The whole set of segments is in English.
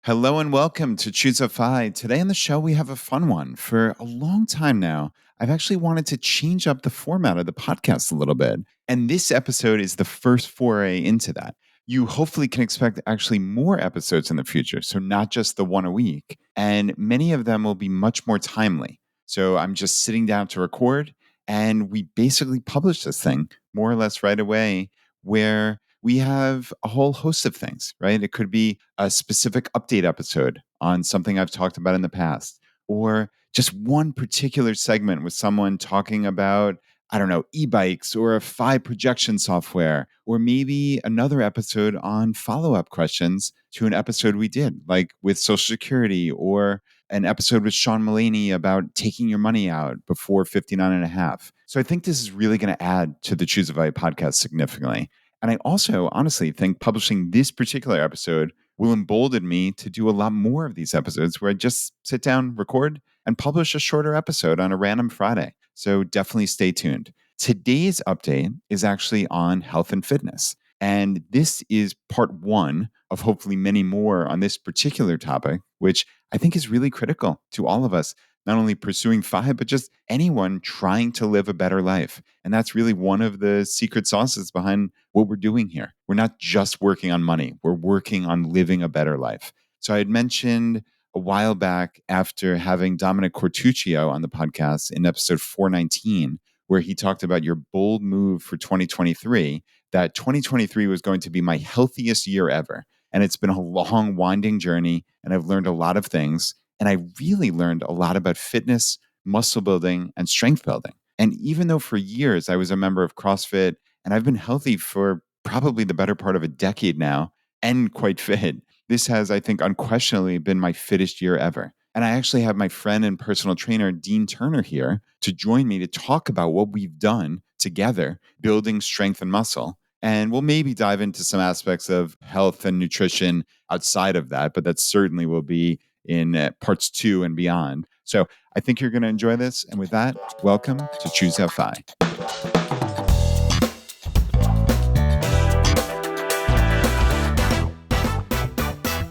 Hello and welcome to Choose a Fi. Today on the show, we have a fun one. For a long time now, I've actually wanted to change up the format of the podcast a little bit. And this episode is the first foray into that. You hopefully can expect actually more episodes in the future. So, not just the one a week. And many of them will be much more timely. So, I'm just sitting down to record, and we basically publish this thing more or less right away, where we have a whole host of things, right? It could be a specific update episode on something I've talked about in the past, or just one particular segment with someone talking about, I don't know, e-bikes or a Phi projection software, or maybe another episode on follow-up questions to an episode we did, like with Social Security, or an episode with Sean Mullaney about taking your money out before 59 and a half. So I think this is really going to add to the Choose a Fight podcast significantly. And I also honestly think publishing this particular episode will embolden me to do a lot more of these episodes where I just sit down, record, and publish a shorter episode on a random Friday. So definitely stay tuned. Today's update is actually on health and fitness. And this is part one of hopefully many more on this particular topic, which I think is really critical to all of us, not only pursuing Phi, but just anyone trying to live a better life. And that's really one of the secret sauces behind what we're doing here. We're not just working on money, we're working on living a better life. So I had mentioned a while back, after having Dominic Cortuccio on the podcast in episode 419, where he talked about your bold move for 2023, that 2023 was going to be my healthiest year ever. And it's been a long, winding journey, and I've learned a lot of things. And I really learned a lot about fitness, muscle building, and strength building. And even though for years I was a member of CrossFit and I've been healthy for probably the better part of a decade now and quite fit, this has, I think, unquestionably been my fittest year ever. And I actually have my friend and personal trainer, Dean Turner, here to join me to talk about what we've done together, building strength and muscle. And we'll maybe dive into some aspects of health and nutrition outside of that, but that certainly will be in parts 2 and beyond. So I think you're going to enjoy this. And with that, welcome to Choose Fi.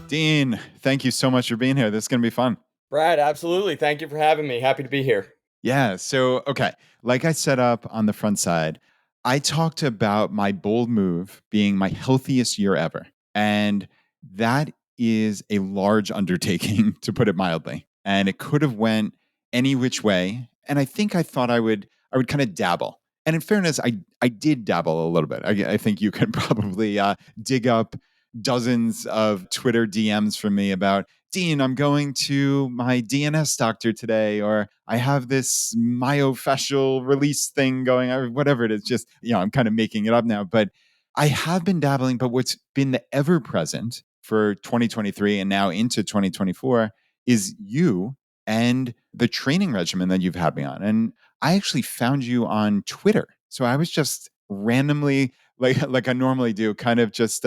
Dean, thank you so much for being here. This is going to be fun. Brad, absolutely. Thank you for having me. Happy to be here. Yeah. So, okay. Like I set up on the front side, I talked about my bold move being my healthiest year ever. And that is a large undertaking, to put it mildly. And it could have went any which way. And I think I thought I would kind of dabble. And in fairness, I did dabble a little bit. I think you can probably dig up dozens of Twitter DMs from me about, Dean, I'm going to my DNS doctor today, or I have this myofascial release thing going, or whatever it is. Just, I'm kind of making it up now, but I have been dabbling. But what's been the ever present for 2023 and now into 2024 is you and the training regimen that you've had me on. And I actually found you on Twitter. So I was just randomly, like I normally do, kind of just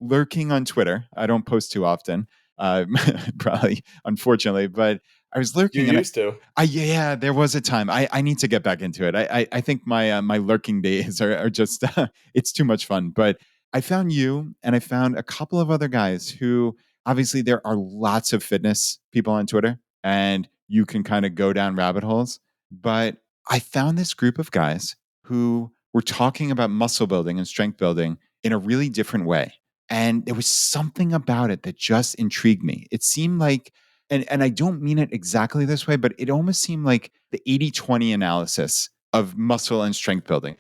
lurking on Twitter. I don't post too often, probably, unfortunately, but I was lurking. You used to. Yeah, there was a time. I need to get back into it. I think my lurking days are just it's too much fun. But I found you, and I found a couple of other guys who, obviously, there are lots of fitness people on Twitter, and you can kind of go down rabbit holes. But I found this group of guys who were talking about muscle building and strength building in a really different way. And there was something about it that just intrigued me. It seemed like, and I don't mean it exactly this way, but it almost seemed like the 80-20 analysis of muscle and strength building.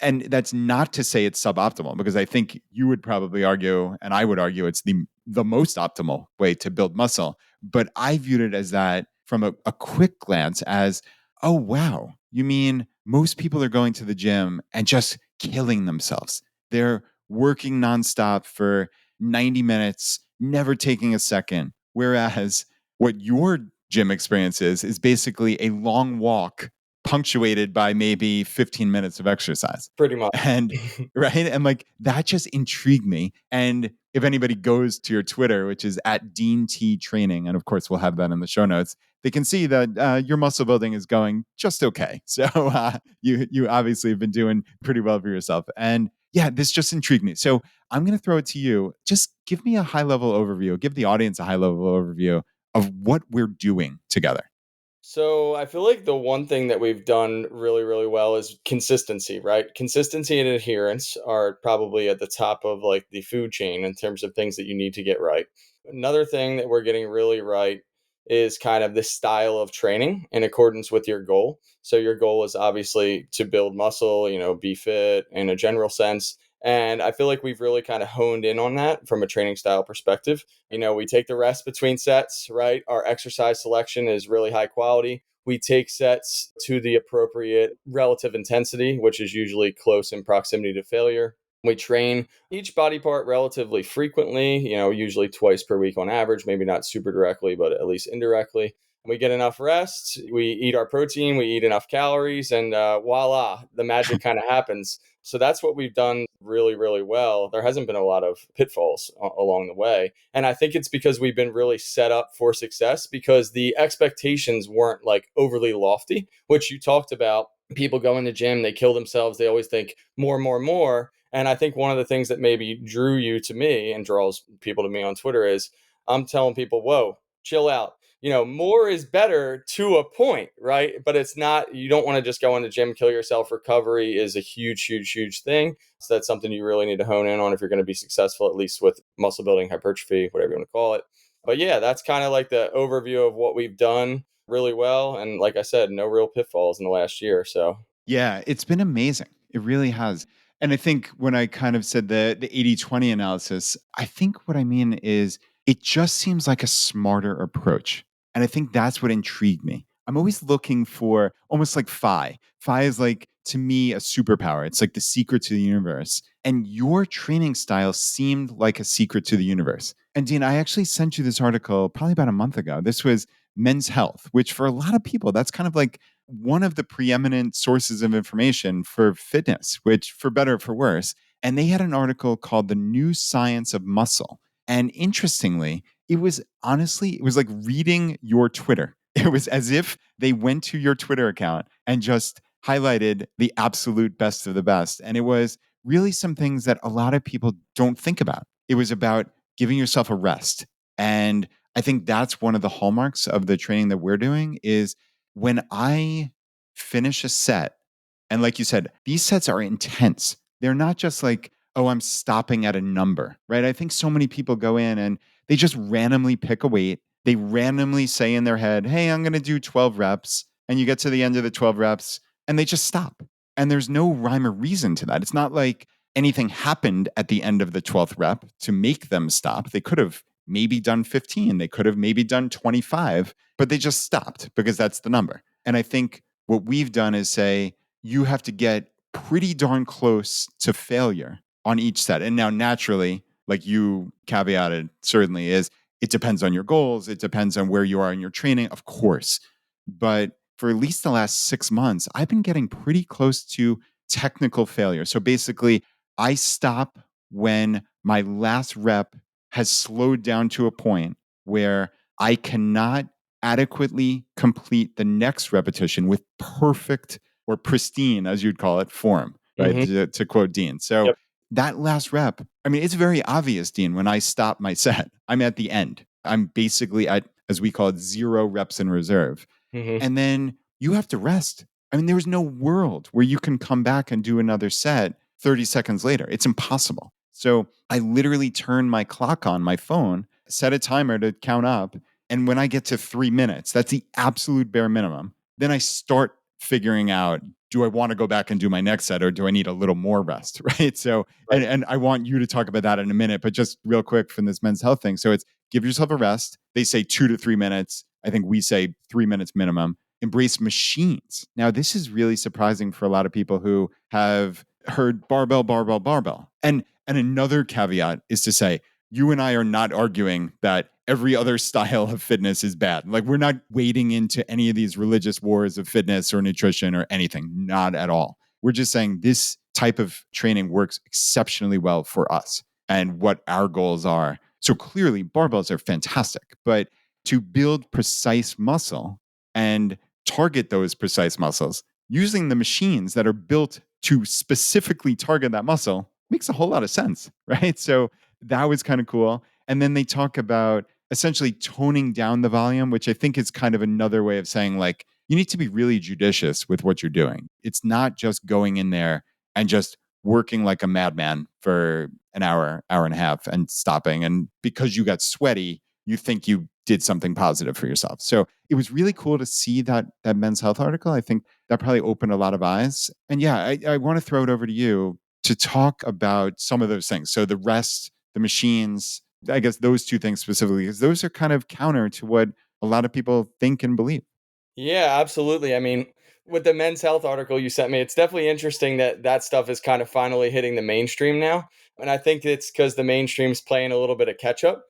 And that's not to say it's suboptimal, because I think you would probably argue, and I would argue, it's the most optimal way to build muscle. But I viewed it as that from a quick glance as, oh, wow, you mean most people are going to the gym and just killing themselves. They're working nonstop for 90 minutes, never taking a second. Whereas what your gym experience is basically a long walk punctuated by maybe 15 minutes of exercise. Pretty much. And right. And like that just intrigued me. And if anybody goes to your Twitter, which is at Dean T Training, and of course we'll have that in the show notes, they can see that your muscle building is going just okay. So you obviously have been doing pretty well for yourself. And Yeah, this just intrigued me. So I'm going to throw it to you. Just give me a high level overview, give the audience a high level overview of what we're doing together. So I feel like the one thing that we've done really, really well is consistency, right? Consistency and adherence are probably at the top of like the food chain in terms of things that you need to get right. Another thing that we're getting really right is kind of the style of training in accordance with your goal. So your goal is obviously to build muscle, be fit in a general sense. And I feel like we've really kind of honed in on that from a training style perspective. We take the rest between sets, right? Our exercise selection is really high quality. We take sets to the appropriate relative intensity, which is usually close in proximity to failure. We train each body part relatively frequently, usually twice per week on average, maybe not super directly, but at least indirectly. We get enough rest, we eat our protein, we eat enough calories, and voila, the magic kind of happens. So that's what we've done really, really well. There hasn't been a lot of pitfalls along the way. And I think it's because we've been really set up for success because the expectations weren't like overly lofty, which you talked about. People go in the gym, they kill themselves, they always think more, more, more. And I think one of the things that maybe drew you to me and draws people to me on Twitter is I'm telling people, whoa, chill out. More is better to a point, right? But it's not, you don't want to just go in the gym, kill yourself. Recovery is a huge, huge, huge thing. So that's something you really need to hone in on if you're going to be successful, at least with muscle building, hypertrophy, whatever you want to call it. But yeah, that's kind of like the overview of what we've done really well. And like I said, no real pitfalls in the last year or so. Yeah, it's been amazing. It really has. And I think when I kind of said the 80/20 analysis, I think what I mean is it just seems like a smarter approach. And I think that's what intrigued me. I'm always looking for almost like phi. Phi is like to me a superpower. It's like the secret to the universe. And your training style seemed like a secret to the universe. And Dean, I actually sent you this article probably about a month ago. This was Men's Health, which for a lot of people, that's kind of like one of the preeminent sources of information for fitness, which for better or for worse. And they had an article called The New Science of Muscle. And interestingly, it was like reading your Twitter. It was as if they went to your Twitter account and just highlighted the absolute best of the best. And it was really some things that a lot of people don't think about. It was about giving yourself a rest. And I think that's one of the hallmarks of the training that we're doing is when I finish a set, and like you said, these sets are intense. They're not just like, oh, I'm stopping at a number, right? I think so many people go in and they just randomly pick a weight. They randomly say in their head, hey, I'm going to do 12 reps. And you get to the end of the 12 reps and they just stop. And there's no rhyme or reason to that. It's not like anything happened at the end of the 12th rep to make them stop. They could have maybe done 15, they could have maybe done 25, but they just stopped because that's the number. And I think what we've done is say, you have to get pretty darn close to failure on each set. And now, naturally, like you caveated, certainly is it depends on your goals. It depends on where you are in your training, of course. But for at least the last 6 months, I've been getting pretty close to technical failure. So basically, I stop when my last rep has slowed down to a point where I cannot adequately complete the next repetition with perfect or pristine, as you'd call it, form, right? Mm-hmm. To quote Dean. So Yep. that last rep, I mean, it's very obvious, Dean, when I stop my set, I'm at the end. I'm basically at, as we call it, 0 reps in reserve. Mm-hmm. And then you have to rest. I mean, there's no world where you can come back and do another set 30 seconds later. It's impossible. So I literally turn my clock on my phone, set a timer to count up. And when I get to 3 minutes, that's the absolute bare minimum. Then I start figuring out, do I want to go back and do my next set or do I need a little more rest? Right. So, Right. and I want you to talk about that in a minute, but just real quick from this Men's Health thing. So it's give yourself a rest. They say 2 to 3 minutes. I think we say 3 minutes minimum. Embrace machines. Now, this is really surprising for a lot of people who have heard barbell, barbell, barbell. And another caveat is to say, you and I are not arguing that every other style of fitness is bad. Like we're not wading into any of these religious wars of fitness or nutrition or anything. Not at all. We're just saying this type of training works exceptionally well for us and what our goals are. So clearly, barbells are fantastic, but to build precise muscle and target those precise muscles using the machines that are built to specifically target that muscle, makes a whole lot of sense, right? So that was kind of cool. And then they talk about essentially toning down the volume, which I think is kind of another way of saying like you need to be really judicious with what you're doing. It's not just going in there and just working like a madman for an hour, hour and a half and stopping. And because you got sweaty, you think you did something positive for yourself. So it was really cool to see that Men's Health article. I think that probably opened a lot of eyes. And yeah, I want to throw it over to you to talk about some of those things. So the rest, the machines, I guess those two things specifically, because those are kind of counter to what a lot of people think and believe. Yeah, absolutely. I mean, with the Men's Health article you sent me, it's definitely interesting that that stuff is kind of finally hitting the mainstream now. And I think it's because the mainstream's playing a little bit of catch up.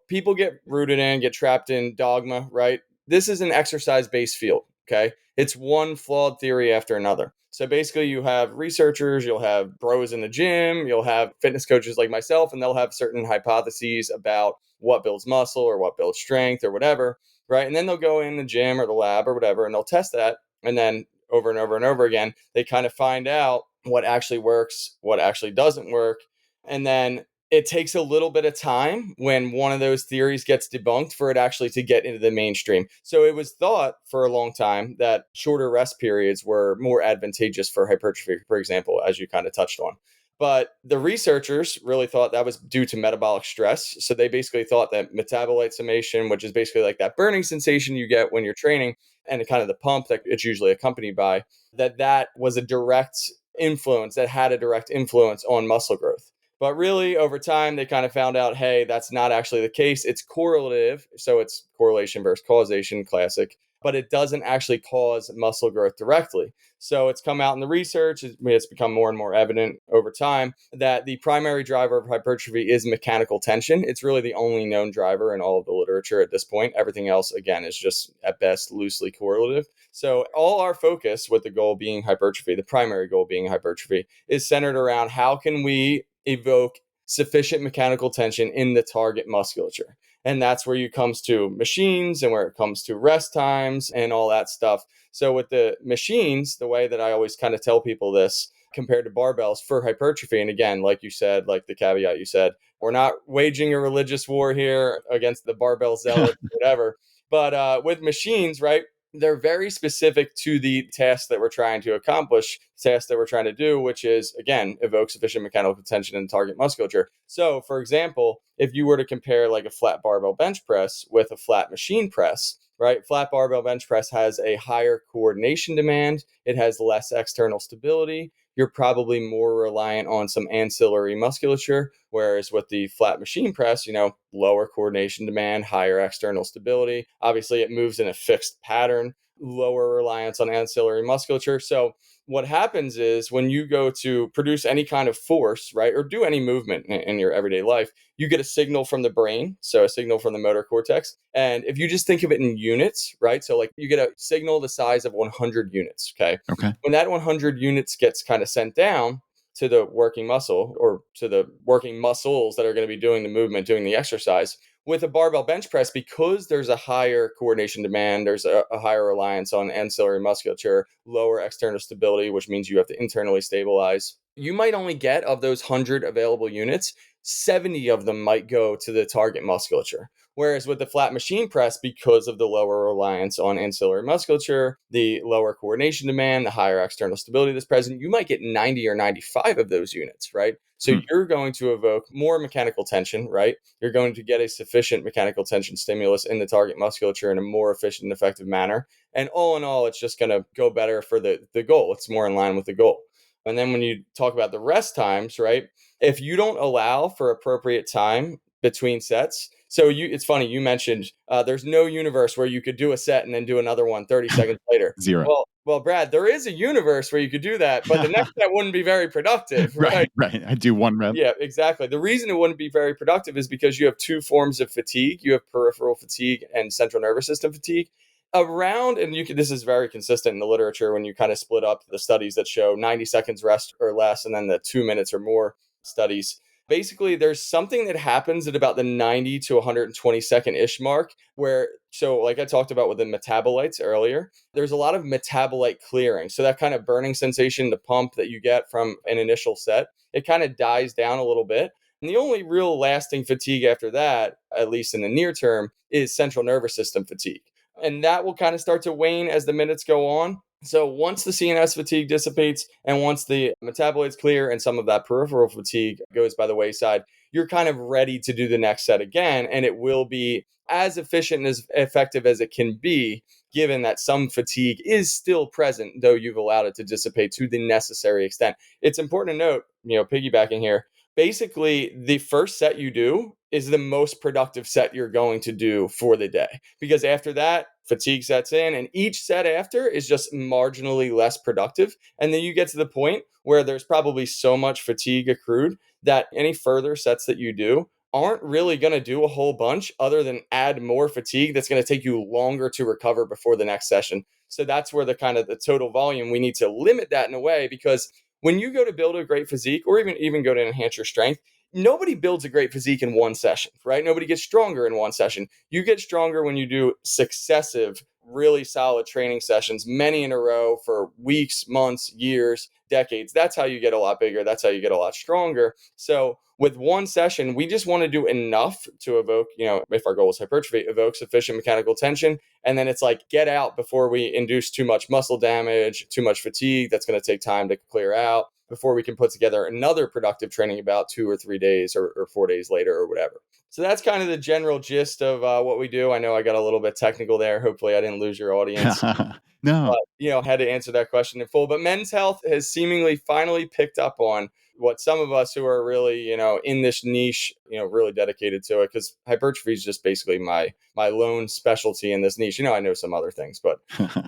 People get rooted in, get trapped in dogma, right? This is an exercise based field, okay? It's one flawed theory after another. So basically, you have researchers, you'll have bros in the gym, you'll have fitness coaches like myself, and they'll have certain hypotheses about what builds muscle or what builds strength or whatever, right? And then they'll go in the gym or the lab or whatever, and they'll test that. And then over and over and over again, they kind of find out what actually works, what actually doesn't work. And then it takes a little bit of time when one of those theories gets debunked for it actually to get into the mainstream. So it was thought for a long time that shorter rest periods were more advantageous for hypertrophy, for example, as you kind of touched on. But the researchers really thought that was due to metabolic stress. So they basically thought that metabolite summation, which is basically like that burning sensation you get when you're training, and kind of the pump that it's usually accompanied by, that was a direct influence, that had a direct influence on muscle growth. But really, over time, they kind of found out, hey, that's not actually the case. It's correlative. So it's correlation versus causation, classic, but it doesn't actually cause muscle growth directly. So it's come out in the research, it's become more and more evident over time that the primary driver of hypertrophy is mechanical tension. It's really the only known driver in all of the literature at this point. Everything else, again, is just at best loosely correlative. So all our focus, with the goal being hypertrophy, the primary goal being hypertrophy, is centered around how can we evoke sufficient mechanical tension in the target musculature. And that's where it comes to machines and where it comes to rest times and all that stuff. So with the machines, the way that I always kind of tell people this compared to barbells for hypertrophy, and again, like you said, like the caveat you said, we're not waging a religious war here against the barbell zealots, whatever. But with machines, right? They're very specific to the task that we're trying to accomplish, task that we're trying to do, which is, again, evoke sufficient mechanical tension in target musculature. So, for example, if you were to compare like a flat barbell bench press with a flat machine press, right? Flat barbell bench press has a higher coordination demand. It has less external stability. You're probably more reliant on some ancillary musculature. Whereas with the flat machine press, lower coordination demand, higher external stability. Obviously, it moves in a fixed pattern, lower reliance on ancillary musculature. So what happens is when you go to produce any kind of force, right, or do any movement in your everyday life, you get a signal from the brain, so a signal from the motor cortex. And if you just think of it in units, right, so like you get a signal the size of 100 units, okay? Okay. When that 100 units gets kind of sent down to the working muscle or to the working muscles that are going to be doing the movement, doing the exercise, with a barbell bench press, because there's a higher coordination demand, there's a higher reliance on ancillary musculature, lower external stability, which means you have to internally stabilize. You might only get, of those 100 available units, 70 of them might go to the target musculature. Whereas with the flat machine press, because of the lower reliance on ancillary musculature, the lower coordination demand, the higher external stability that's present, you might get 90 or 95 of those units, right? So Hmm. you're going to evoke more mechanical tension, right? You're going to get a sufficient mechanical tension stimulus in the target musculature in a more efficient and effective manner. And all in all, it's just going to go better for the goal. It's more in line with the goal. And then when you talk about the rest times, right? If you don't allow for appropriate time between sets, so it's funny, you mentioned there's no universe where you could do a set and then do another one 30 seconds later. Zero. Well, Brad, there is a universe where you could do that, but the next set wouldn't be very productive, right? Right, right. I do one rep. Yeah, exactly. The reason it wouldn't be very productive is because you have two forms of fatigue. You have peripheral fatigue and central nervous system fatigue. And this is very consistent in the literature when you kind of split up the studies that show 90 seconds rest or less, and then the 2 minutes or more studies. Basically, there's something that happens at about the 90 to 120-second ish mark where, so like I talked about with the metabolites earlier, there's a lot of metabolite clearing. So that kind of burning sensation, the pump that you get from an initial set, it kind of dies down a little bit. And the only real lasting fatigue after that, at least in the near term, is central nervous system fatigue. And that will kind of start to wane as the minutes go on. So once the CNS fatigue dissipates and once the metabolites clear and some of that peripheral fatigue goes by the wayside, you're kind of ready to do the next set again. And it will be as efficient and as effective as it can be, given that some fatigue is still present, though you've allowed it to dissipate to the necessary extent. It's important to note, piggybacking here, basically the first set you do is the most productive set you're going to do for the day, because after that fatigue sets in and each set after is just marginally less productive, and then you get to the point where there's probably so much fatigue accrued that any further sets that you do aren't really going to do a whole bunch other than add more fatigue that's going to take you longer to recover before the next session. So that's where the kind of the total volume, we need to limit that in a way, because when you go to build a great physique or even go to enhance your strength, nobody builds a great physique in one session, right? Nobody gets stronger in one session. You get stronger when you do successive, really solid training sessions, many in a row for weeks, months, years, decades. That's how you get a lot bigger. That's how you get a lot stronger. So with one session, we just want to do enough to evoke, if our goal is hypertrophy, evoke sufficient mechanical tension. And then it's like, get out before we induce too much muscle damage, too much fatigue. That's going to take time to clear out before we can put together another productive training about 2 or 3 days or 4 days later or whatever. So that's kind of the general gist of what we do. I know I got a little bit technical there. Hopefully I didn't lose your audience. No. But, had to answer that question in full. But men's health has seemingly finally picked up on what some of us who are really, in this niche, really dedicated to it, because hypertrophy is just basically my lone specialty in this niche. I know some other things, but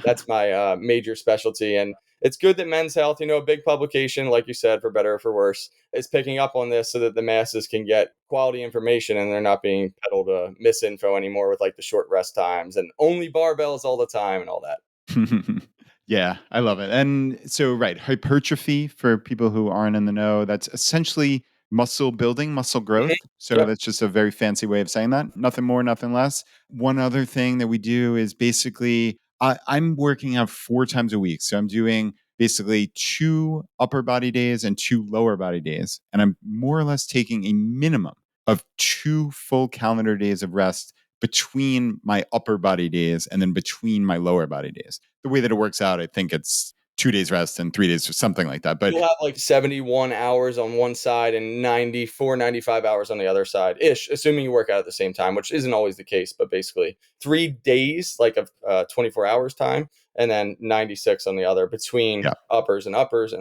that's my major specialty. And it's good that Men's Health, a big publication, like you said, for better or for worse, is picking up on this so that the masses can get quality information and they're not being peddled misinfo anymore with like the short rest times and only barbells all the time and all that. Yeah, I love it. And so, right, hypertrophy for people who aren't in the know, that's essentially muscle building, muscle Mhm. growth. So Yep. that's just a very fancy way of saying that. Nothing more, nothing less. One other thing that we do is basically I'm working out 4 times a week. So I'm doing basically 2 upper body days and 2 lower body days. And I'm more or less taking a minimum of 2 full calendar days of rest between my upper body days and then between my lower body days. The way that it works out, I think it's 2 days rest and 3 days or something like that. But You'll have like 71 hours on one side and 94, 95 hours on the other side ish, assuming you work out at the same time, which isn't always the case, but basically 3 days, like of 24 hours time, and then 96 on the other between yeah, uppers and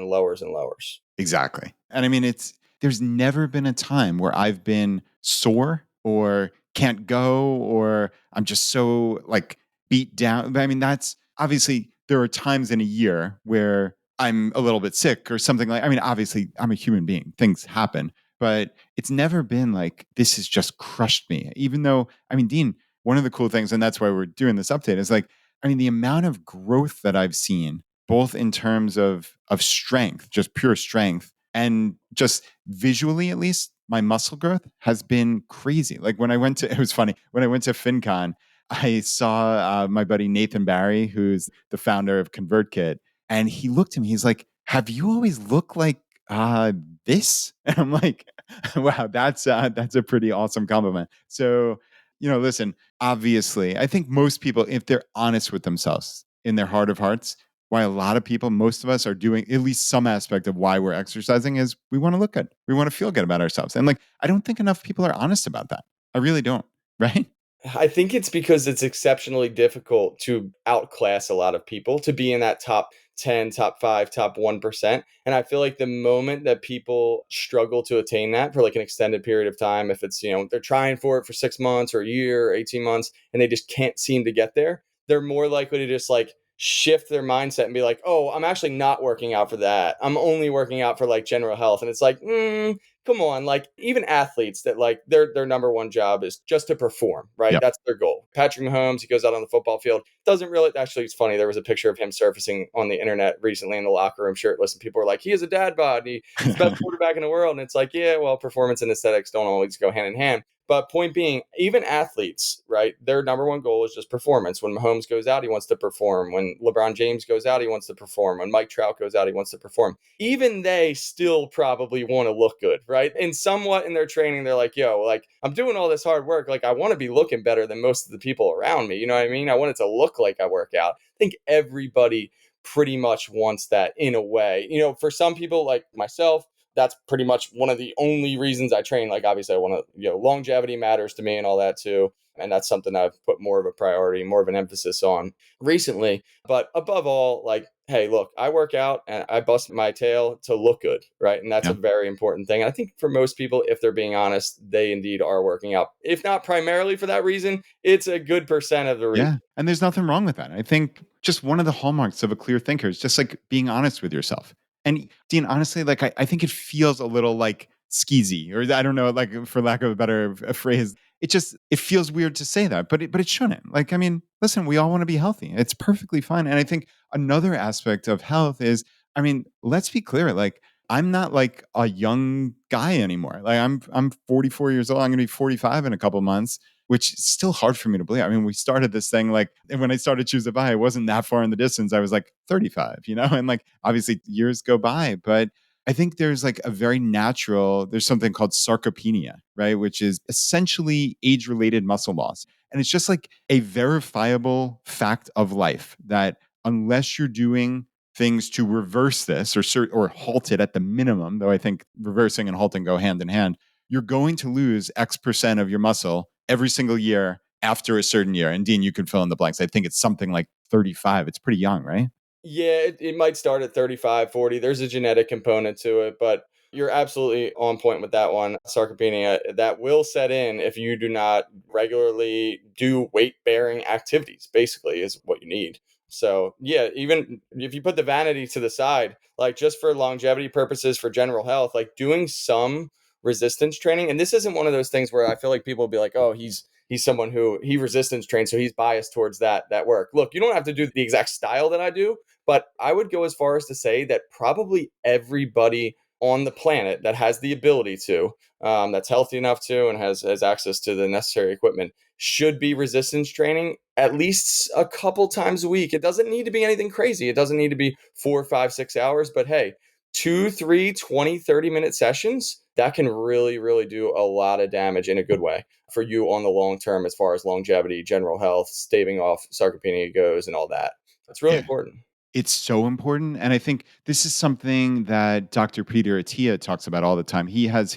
lowers and lowers. exactly. And I mean, there's never been a time where I've been sore or can't go or I'm just so like beat down. I mean, that's obviously there are times in a year where I'm a little bit sick or something like, I mean, obviously I'm a human being, things happen, but it's never been like this has just crushed me. Even though, I mean, Dean, one of the cool things, and that's why we're doing this update, is like, I mean, the amount of growth that I've seen both in terms of strength, just pure strength, and just visually at least, my muscle growth has been crazy. Like when I went to, it was funny when I went to FinCon, I saw my buddy Nathan Barry, who's the founder of ConvertKit, and he looked at me. He's like, "Have you always looked like this?" And I'm like, "Wow, that's a pretty awesome compliment." So, listen, obviously, I think most people, if they're honest with themselves in their heart of hearts, why a lot of people, most of us are doing at least some aspect of why we're exercising is we want to look good. We want to feel good about ourselves. And like, I don't think enough people are honest about that. I really don't. Right? I think it's because it's exceptionally difficult to outclass a lot of people to be in that top 10, top 5, top 1%. And I feel like the moment that people struggle to attain that for like an extended period of time, if it's, they're trying for it for 6 months or a year or 18 months and they just can't seem to get there, they're more likely to just like shift their mindset and be like, oh, I'm actually not working out for that. I'm only working out for like general health. And it's like, come on, like even athletes that like their number one job is just to perform, right? Yeah. That's their goal. Patrick Mahomes, he goes out on the football field, doesn't really, actually it's funny. There was a picture of him surfacing on the internet recently in the locker room shirtless, and people were like, he is a dad bod. He's the best quarterback in the world. And it's like, yeah, well, performance and aesthetics don't always go hand in hand. But point being, even athletes, right? Their number one goal is just performance. When Mahomes goes out, he wants to perform. When LeBron James goes out, he wants to perform. When Mike Trout goes out, he wants to perform. Even they still probably want to look good, right? And somewhat in their training, they're like, yo, like I'm doing all this hard work. Like I want to be looking better than most of the people around me. You know what I mean? I want it to look like I work out. I think everybody pretty much wants that in a way. For some people like myself, that's pretty much one of the only reasons I train. Like obviously I want to, longevity matters to me and all that too. And that's something I've put more of a priority, more of an emphasis on recently. But above all, like, hey, look, I work out and I bust my tail to look good, right? And that's a Yeah. very important thing. And I think for most people, if they're being honest, they indeed are working out. If not primarily for that reason, it's a good percent of the reason. Yeah. And there's nothing wrong with that. I think just one of the hallmarks of a clear thinker is just like being honest with yourself. And Dean, honestly, like I think it feels a little like skeezy, or I don't know, like for lack of a better phrase, it feels weird to say that, but it shouldn't. Like, I mean, listen, we all want to be healthy. It's perfectly fine. And I think another aspect of health is, I mean, let's be clear, like I'm not like a young guy anymore. Like I'm 44 years old. I'm gonna be 45 in a couple months, which is still hard for me to believe. I mean, we started this thing like, and when I started Choose to Buy, it wasn't that far in the distance. I was like 35, and like obviously years go by, but I think there's like a very natural, there's something called sarcopenia, right? Which is essentially age related muscle loss. And it's just like a verifiable fact of life that unless you're doing things to reverse this or halt it at the minimum, though I think reversing and halting go hand in hand, you're going to lose X percent of your muscle every single year after a certain year. And Dean, you can fill in the blanks. I think it's something like 35. It's pretty young, right? Yeah, it might start at 35, 40. There's a genetic component to it, but you're absolutely on point with that one. Sarcopenia, that will set in if you do not regularly do weight bearing activities, basically, is what you need. So, yeah, even if you put the vanity to the side, like just for longevity purposes, for general health, like doing some resistance training. And this isn't one of those things where I feel like people will be like, oh, he's someone who he resistance trains, so he's biased towards that work. Look, you don't have to do the exact style that I do, but I would go as far as to say that probably everybody on the planet that has the ability to, that's healthy enough to, and has access to the necessary equipment, should be resistance training at least a couple times a week. It doesn't need to be anything crazy. It doesn't need to be 4, 5, 6 hours, but hey, 2, 3, 20, 30-minute sessions, that can really, really do a lot of damage in a good way for you on the long term as far as longevity, general health, staving off sarcopenia goes, and all that. It's really Yeah. important. It's so important. And I think this is something that Dr. Peter Attia talks about all the time. He has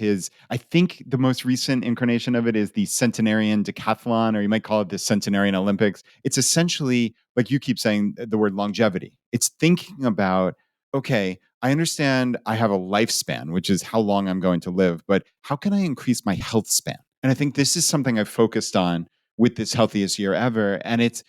I think the most recent incarnation of it is the centenarian decathlon, or you might call it the centenarian Olympics. It's essentially, like you keep saying, the word longevity. It's thinking about, okay, I understand I have a lifespan, which is how long I'm going to live, but how can I increase my health span? And I think this is something I've focused on with this healthiest year ever. And it's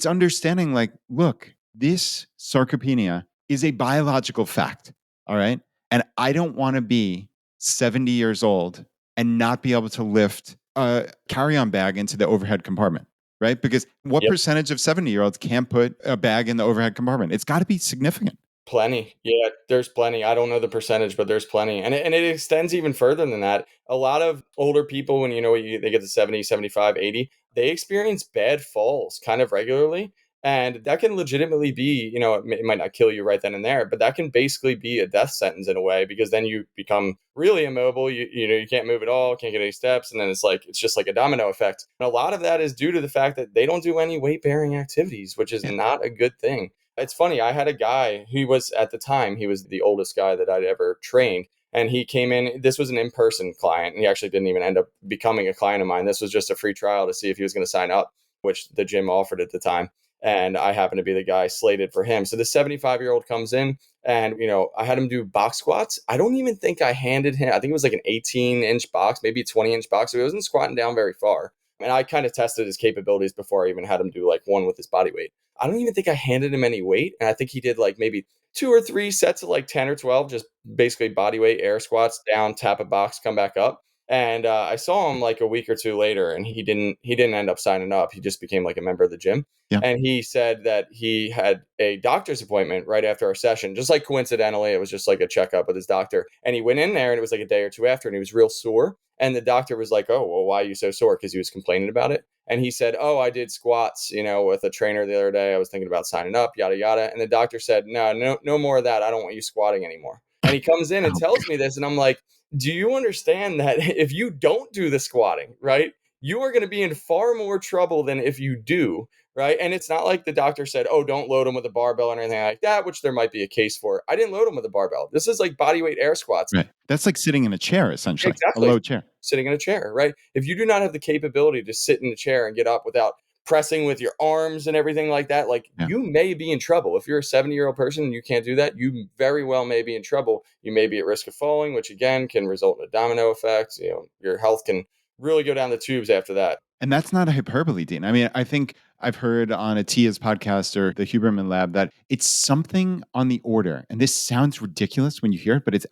understanding like, look, this sarcopenia is a biological fact. All right. And I don't want to be 70 years old and not be able to lift a carry on bag into the overhead compartment. Right. Because what Yep. percentage of 70-year-olds can't put a bag in the overhead compartment? It's got to be significant. Plenty. Yeah, there's plenty. I don't know the percentage, but there's plenty. And it extends even further than that. A lot of older people, when they get to 70, 75, 80, they experience bad falls kind of regularly. And that can legitimately be, it might not kill you right then and there, but that can basically be a death sentence in a way, because then you become really immobile. You can't move at all, can't get any steps. And then it's just like a domino effect. And a lot of that is due to the fact that they don't do any weight bearing activities, which is Yeah. not a good thing. It's funny. I had a guy who was, at the time, he was the oldest guy that I'd ever trained. And he came in, this was an in-person client. And he actually didn't even end up becoming a client of mine. This was just a free trial to see if he was going to sign up, which the gym offered at the time. And I happened to be the guy slated for him. So the 75-year-old comes in, and, I had him do box squats. I don't even think I handed him, I think it was like an 18-inch box, maybe a 20-inch box. So he wasn't squatting down very far. And I kind of tested his capabilities before I even had him do like one with his body weight. I don't even think I handed him any weight. And I think he did like maybe 2 or 3 sets of like 10 or 12, just basically body weight air squats down, tap a box, come back up. And I saw him like a week or two later, and he didn't end up signing up. He just became like a member of the gym. Yeah. And he said that he had a doctor's appointment right after our session, just like coincidentally, it was just like a checkup with his doctor. And he went in there, and it was like a day or two after, and he was real sore. And the doctor was like, "Oh, well, why are you so sore?" Because he was complaining about it. And he said, "Oh, I did squats, with a trainer the other day. I was thinking about signing up, yada yada." And the doctor said, "No, no, no more of that. I don't want you squatting anymore." And he comes in and Oh, tells me this, and I'm like, "Do you understand that if you don't do the squatting, right, you are going to be in far more trouble than if you do." Right. And it's not like the doctor said, "Oh, don't load him with a barbell or anything like that," which there might be a case for. I didn't load him with a barbell. This is like body weight air squats. right. That's like sitting in a chair, essentially, a Exactly. low chair. Sitting in a chair, right? If you do not have the capability to sit in a chair and get up without pressing with your arms and everything like that, like Yeah. you may be in trouble. If you're a 70-year-old person and you can't do that, you very well may be in trouble. You may be at risk of falling, which again can result in a domino effect. Your health can really go down the tubes after that. And that's not a hyperbole, Dean. I mean, I think I've heard on Atia's podcast or the Huberman Lab that it's something on the order. And this sounds ridiculous when you hear it, but it's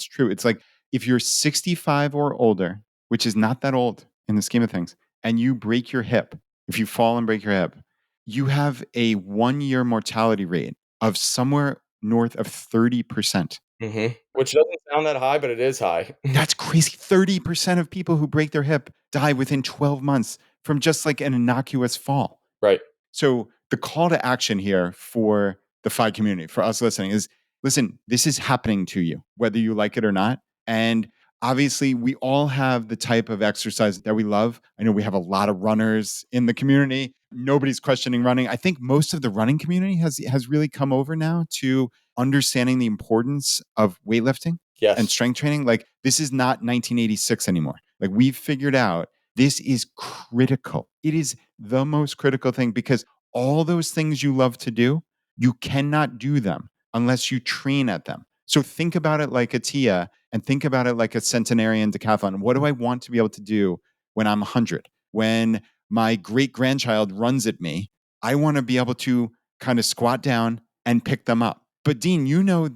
true. It's like if you're 65 or older, which is not that old in the scheme of things, and you break your hip, if you fall and break your hip, you have a 1 year mortality rate of somewhere north of 30%. Which doesn't sound that high, but it is high. That's crazy. 30% of people who break their hip die within 12 months from just like an innocuous fall. Right. So the call to action here for the FI community, for us listening, is listen, this is happening to you, whether you like it or not. And obviously, we all have the type of exercise that we love. I know we have a lot of runners in the community. Nobody's questioning running. I think most of the running community has really come over now to understanding the importance of weightlifting and Yes. strength training. Like this is not 1986 anymore. Like we've figured out this is critical. It is the most critical thing because all those things you love to do, you cannot do them unless you train at them. So think about it like a Tia and think about it like a centenarian decathlon. What do I want to be able to do when I'm 100? When my great grandchild runs at me, I want to be able to kind of squat down and pick them up. But Dean,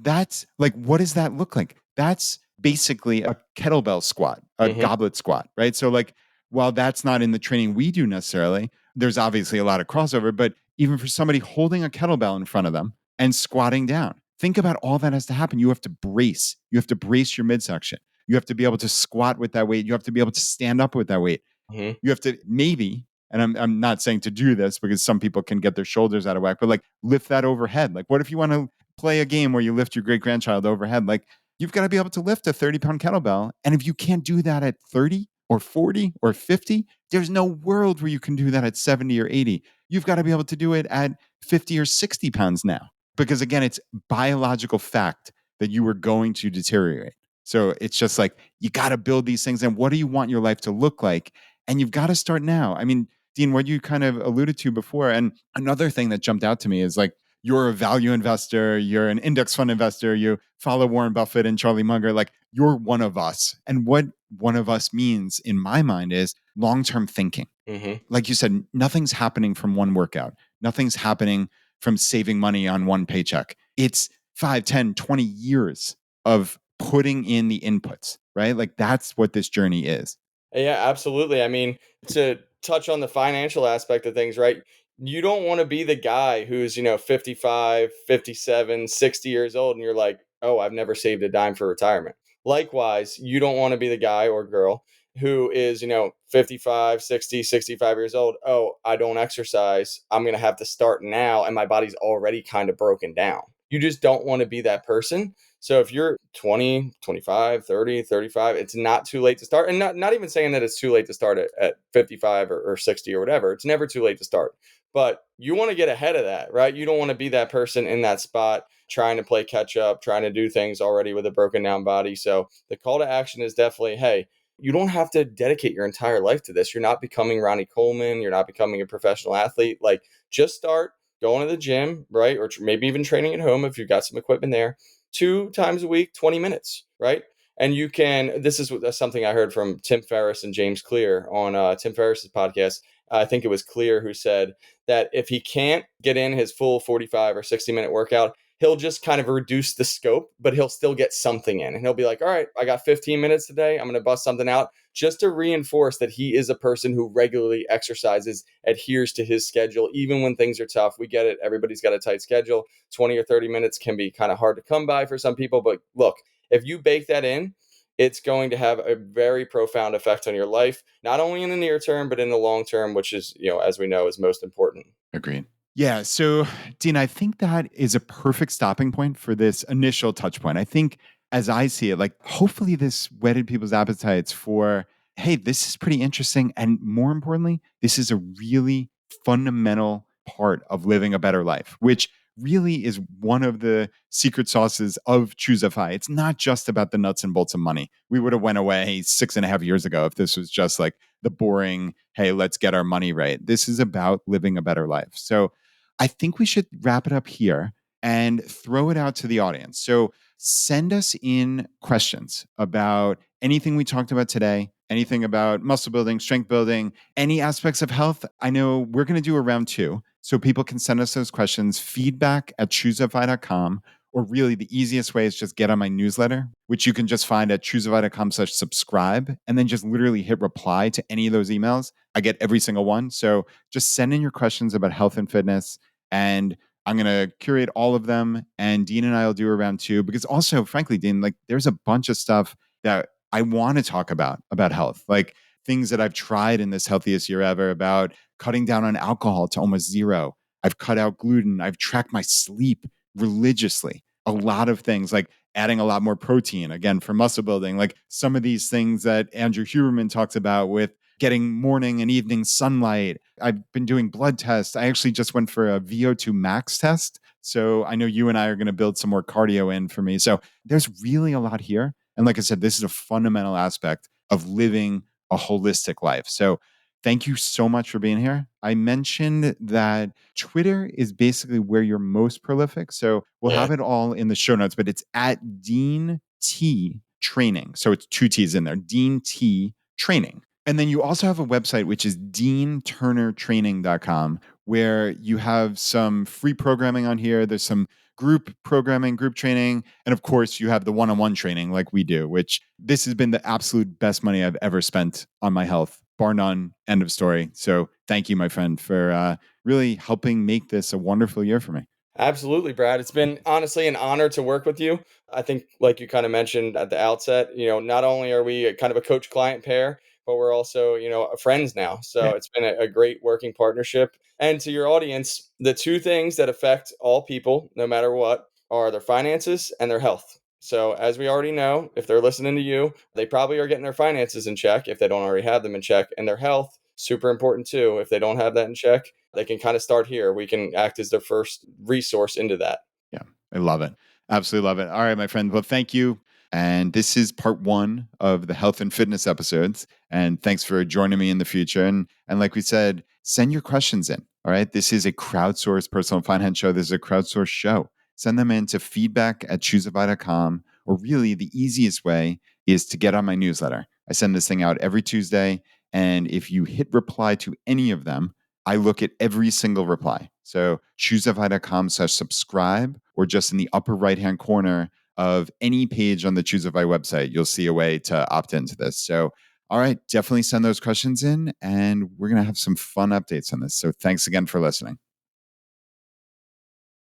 that's like, what does that look like? That's basically a kettlebell squat, a hmm goblet squat, right? So, like, while that's not in the training we do necessarily, there's obviously a lot of crossover. But even for somebody holding a kettlebell in front of them and squatting down, think about all that has to happen. You have to brace. You have to brace your midsection. You have to be able to squat with that weight. You have to be able to stand up with that weight. hmm You have to maybe, and I'm not saying to do this because some people can get their shoulders out of whack, but like lift that overhead. Like, what if you want to play a game where you lift your great grandchild overhead? Like, you've got to be able to lift a 30-pound kettlebell. And if you can't do that at 30 or 40 or 50, there's no world where you can do that at 70 or 80. You've got to be able to do it at 50 or 60 pounds now. Because again, it's biological fact that you are going to deteriorate. So it's just like, you got to build these things. And what do you want your life to look like? And you've got to start now. I mean, Dean, what you kind of alluded to before, and another thing that jumped out to me is like, you're a value investor, you're an index fund investor, you follow Warren Buffett and Charlie Munger, like you're one of us. And what one of us means in my mind is long term thinking. hmm Like you said, nothing's happening from one workout, nothing's happening from saving money on one paycheck. It's 5, 10, 20 years of putting in the inputs, right? Like that's what this journey is. Yeah, absolutely. I mean, to touch on the financial aspect of things, right? You don't want to be the guy who's, 55, 57, 60 years old and you're like, "Oh, I've never saved a dime for retirement." Likewise, you don't want to be the guy or girl who is, 55, 60, 65 years old. "Oh, I don't exercise. I'm going to have to start now and my body's already kind of broken down." You just don't want to be that person. So if you're 20, 25, 30, 35, it's not too late to start. And not even saying that it's too late to start at 55 or 60 or whatever. It's never too late to start. But you want to get ahead of that, right? You don't want to be that person in that spot trying to play catch up, trying to do things already with a broken down body. So the call to action is definitely, hey, you don't have to dedicate your entire life to this. You're not becoming Ronnie Coleman. You're not becoming a professional athlete. Like, just start going to the gym, right? Or maybe even training at home if you've got some equipment there 2 times a week, 20 minutes, right? And you can, this is something I heard from Tim Ferriss and James Clear on Tim Ferriss's podcast. I think it was Clear who said that if he can't get in his full 45 or 60-minute workout, he'll just kind of reduce the scope, but he'll still get something in. And he'll be like, all right, I got 15 minutes today. I'm going to bust something out, just to reinforce that he is a person who regularly exercises, adheres to his schedule, even when things are tough. We get it. Everybody's got a tight schedule. 20 or 30 minutes can be kind of hard to come by for some people. But look, if you bake that in, it's going to have a very profound effect on your life, not only in the near term, but in the long term, which is, as we know, is most important. Agreed. Yeah. So, Dean, I think that is a perfect stopping point for this initial touch point. I think, as I see it, like hopefully this whetted people's appetites for, hey, this is pretty interesting. And more importantly, this is a really fundamental part of living a better life, which really is one of the secret sauces of Choosify. It's not just about the nuts and bolts of money. We would have went away 6.5 years ago if this was just like the boring, hey, let's get our money right. This is about living a better life. So I think we should wrap it up here and throw it out to the audience. So send us in questions about anything we talked about today, anything about muscle building, strength building, any aspects of health. I know we're going to do a round two. So people can send us those questions, feedback@choosify.com, or really the easiest way is just get on my newsletter, which you can just find at choosify.com/subscribe, and then just literally hit reply to any of those emails. I get every single one. So just send in your questions about health and fitness, and I'm going to curate all of them. And Dean and I will do a round two because also, frankly, Dean, like there's a bunch of stuff that I want to talk about health, like things that I've tried in this healthiest year ever about cutting down on alcohol to almost zero. I've cut out gluten. I've tracked my sleep religiously. A lot of things like adding a lot more protein, again, for muscle building, like some of these things that Andrew Huberman talks about with getting morning and evening sunlight. I've been doing blood tests. I actually just went for a VO2 max test. So I know you and I are going to build some more cardio in for me. So there's really a lot here. And like I said, this is a fundamental aspect of living a holistic life. So thank you so much for being here. I mentioned that Twitter is basically where you're most prolific. So we'll Yeah. have it all in the show notes, but it's at Dean T Training. So it's two T's in there, Dean T Training. And then you also have a website, which is deanturnertraining.com, where you have some free programming on here. There's some group programming, group training. And of course, you have the one-on-one training like we do, which this has been the absolute best money I've ever spent on my health, bar none, end of story. So thank you, my friend, for really helping make this a wonderful year for me. Absolutely, Brad. It's been honestly an honor to work with you. I think, like you kind of mentioned at the outset, not only are we kind of a coach client pair, but we're also, friends now. So Yeah. it's been a great working partnership. And to your audience, the two things that affect all people, no matter what, are their finances and their health. So, as we already know, if they're listening to you, they probably are getting their finances in check if they don't already have them in check, and their health, super important too. If they don't have that in check, they can kind of start here. We can act as their first resource into that. Yeah, I love it. Absolutely love it. All right, my friend. Well, thank you. And this is part one of the health and fitness episodes. And thanks for joining me in the future. And like we said, send your questions in. All right. This is a crowdsourced personal finance show. This is a crowdsourced show. Send them in to feedback@choosify.com. Or really, the easiest way is to get on my newsletter. I send this thing out every Tuesday. And if you hit reply to any of them, I look at every single reply. So choosify.com/subscribe, or just in the upper right-hand corner of any page on the Choosify website, you'll see a way to opt into this. So, all right, definitely send those questions in, and we're going to have some fun updates on this. So thanks again for listening.